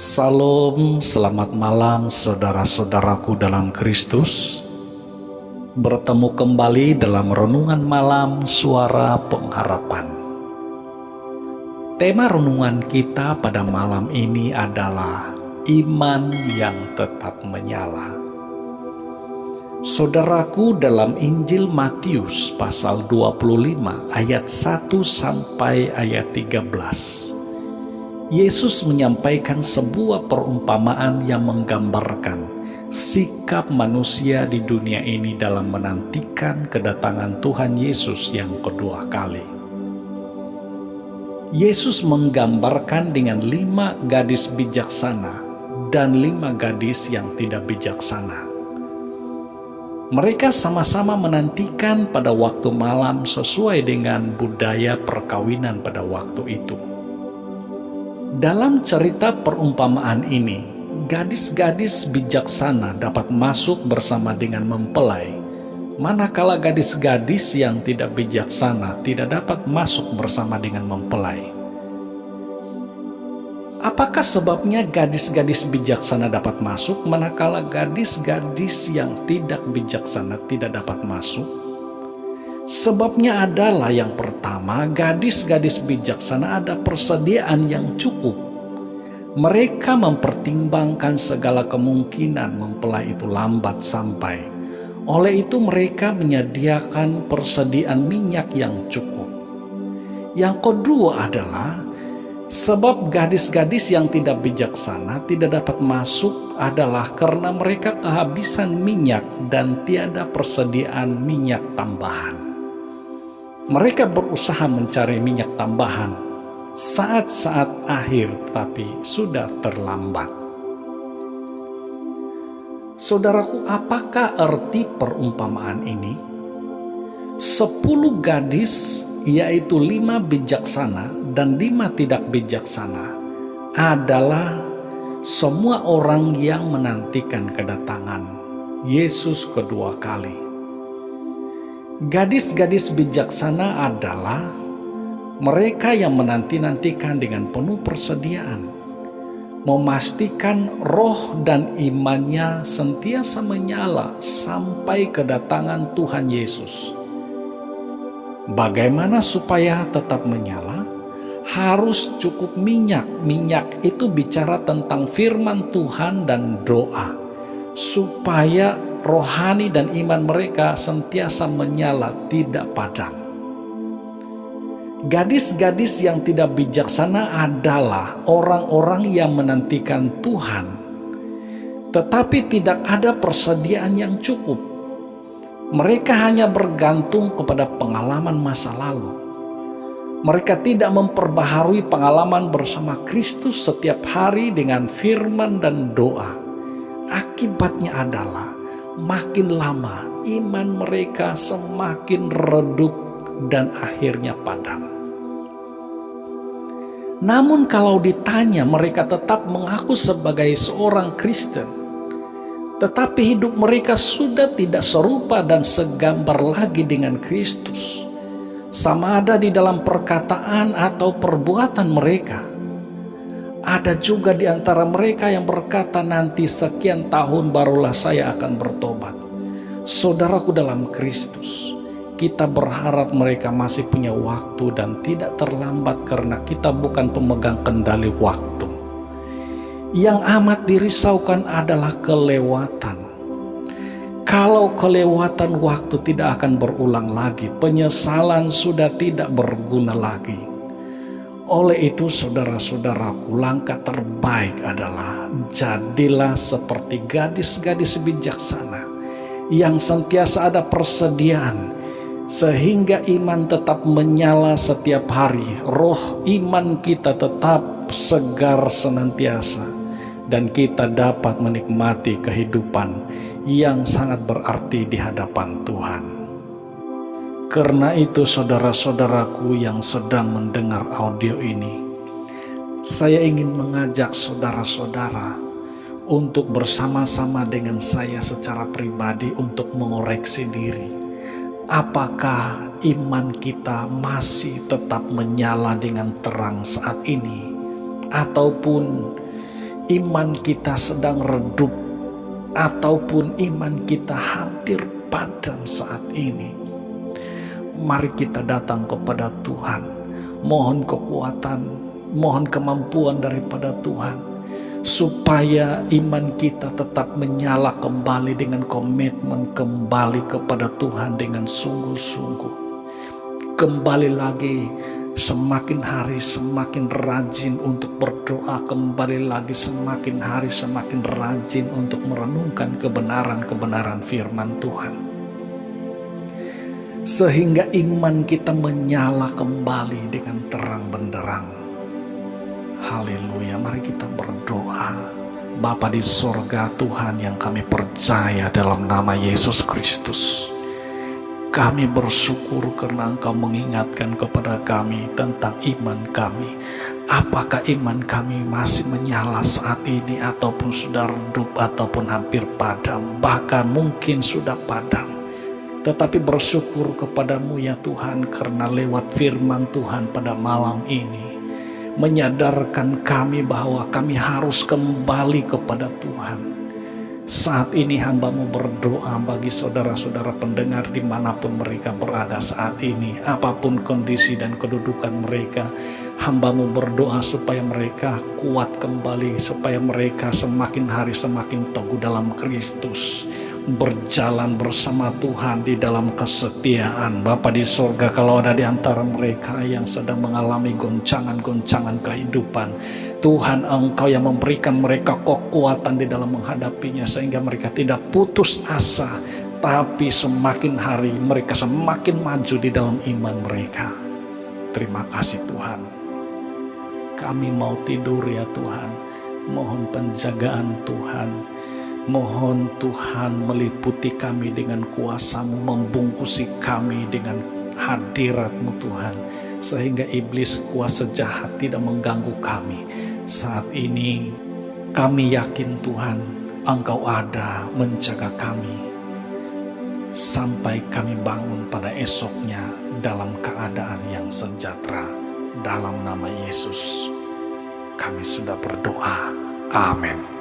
Salam, selamat malam saudara-saudaraku dalam Kristus. Bertemu kembali dalam renungan malam Suara Pengharapan. Tema renungan kita pada malam ini adalah iman yang tetap menyala. Saudaraku, dalam Injil Matius pasal 25 ayat 1 sampai ayat 13. Yesus menyampaikan sebuah perumpamaan yang menggambarkan sikap manusia di dunia ini dalam menantikan kedatangan Tuhan Yesus yang kedua kali. Yesus menggambarkan dengan 5 gadis bijaksana dan 5 gadis yang tidak bijaksana. Mereka sama-sama menantikan pada waktu malam sesuai dengan budaya perkawinan pada waktu itu. Dalam cerita perumpamaan ini, gadis-gadis bijaksana dapat masuk bersama dengan mempelai, manakala gadis-gadis yang tidak bijaksana tidak dapat masuk bersama dengan mempelai. Apakah sebabnya gadis-gadis bijaksana dapat masuk, manakala gadis-gadis yang tidak bijaksana tidak dapat masuk? Sebabnya adalah yang pertama, gadis-gadis bijaksana ada persediaan yang cukup. Mereka mempertimbangkan segala kemungkinan mempelai itu lambat sampai. Oleh itu mereka menyediakan persediaan minyak yang cukup. Yang kedua adalah, sebab gadis-gadis yang tidak bijaksana tidak dapat masuk adalah karena mereka kehabisan minyak dan tiada persediaan minyak tambahan. Mereka berusaha mencari minyak tambahan saat-saat akhir, tetapi sudah terlambat. Saudaraku, apakah arti perumpamaan ini? 10 gadis, yaitu 5 bijaksana dan 5 tidak bijaksana, adalah semua orang yang menantikan kedatangan Yesus kedua kali. Gadis-gadis bijaksana adalah mereka yang menanti-nantikan dengan penuh persediaan, memastikan roh dan imannya sentiasa menyala sampai kedatangan Tuhan Yesus. Bagaimana supaya tetap menyala? Harus cukup minyak. Minyak itu bicara tentang firman Tuhan dan doa, supaya rohani dan iman mereka sentiasa menyala, tidak padam. Gadis-gadis yang tidak bijaksana adalah orang-orang yang menantikan Tuhan, tetapi tidak ada persediaan yang cukup. Mereka hanya bergantung kepada pengalaman masa lalu. Mereka tidak memperbaharui pengalaman bersama Kristus setiap hari dengan firman dan doa. Akibatnya adalah makin lama iman mereka semakin redup dan akhirnya padam. Namun kalau ditanya, mereka tetap mengaku sebagai seorang Kristen, tetapi hidup mereka sudah tidak serupa dan segambar lagi dengan Kristus, sama ada di dalam perkataan atau perbuatan mereka. Ada juga di antara mereka yang berkata, nanti sekian tahun barulah saya akan bertobat. Saudaraku dalam Kristus, kita berharap mereka masih punya waktu dan tidak terlambat, karena kita bukan pemegang kendali waktu. Yang amat dirisaukan adalah kelewatan. Kalau kelewatan waktu tidak akan berulang lagi, penyesalan sudah tidak berguna lagi. Oleh itu saudara-saudaraku, langkah terbaik adalah jadilah seperti gadis-gadis bijaksana yang sentiasa ada persediaan, sehingga iman tetap menyala setiap hari, roh iman kita tetap segar senantiasa, dan kita dapat menikmati kehidupan yang sangat berarti di hadapan Tuhan. Karena itu saudara-saudaraku yang sedang mendengar audio ini, saya ingin mengajak saudara-saudara untuk bersama-sama dengan saya secara pribadi untuk mengoreksi diri. Apakah iman kita masih tetap menyala dengan terang saat ini? Ataupun iman kita sedang redup ataupun iman kita hampir padam saat ini, mari kita datang kepada Tuhan, mohon kekuatan, mohon kemampuan daripada Tuhan, supaya iman kita tetap menyala kembali dengan komitmen kembali kepada Tuhan dengan sungguh-sungguh. Kembali lagi semakin hari semakin rajin untuk berdoa, kembali lagi semakin hari semakin rajin untuk merenungkan kebenaran-kebenaran firman Tuhan, sehingga iman kita menyala kembali dengan terang benderang. Haleluya, mari kita berdoa. Bapa di sorga, Tuhan yang kami percaya dalam nama Yesus Kristus, kami bersyukur karena Engkau mengingatkan kepada kami tentang iman kami. Apakah iman kami masih menyala saat ini, ataupun sudah redup, ataupun hampir padam, bahkan mungkin sudah padam. Tetapi bersyukur kepadamu ya Tuhan, karena lewat firman Tuhan pada malam ini menyadarkan kami bahwa kami harus kembali kepada Tuhan. Saat ini hamba-Mu berdoa bagi saudara-saudara pendengar dimanapun mereka berada saat ini, apapun kondisi dan kedudukan mereka, hamba-Mu berdoa supaya mereka kuat kembali, supaya mereka semakin hari semakin teguh dalam Kristus, berjalan bersama Tuhan di dalam kesetiaan. Bapa di sorga, kalau ada di antara mereka yang sedang mengalami goncangan-goncangan kehidupan, Tuhan Engkau yang memberikan mereka kekuatan di dalam menghadapinya, sehingga mereka tidak putus asa, tapi semakin hari mereka semakin maju di dalam iman mereka. Terima kasih Tuhan. Kami mau tidur ya Tuhan, mohon penjagaan Tuhan. Mohon Tuhan meliputi kami dengan kuasa-Mu, membungkusi kami dengan hadirat-Mu Tuhan, sehingga iblis kuasa jahat tidak mengganggu kami. Saat ini kami yakin Tuhan Engkau ada menjaga kami, sampai kami bangun pada esoknya dalam keadaan yang sejahtera. Dalam nama Yesus kami sudah berdoa. Amin.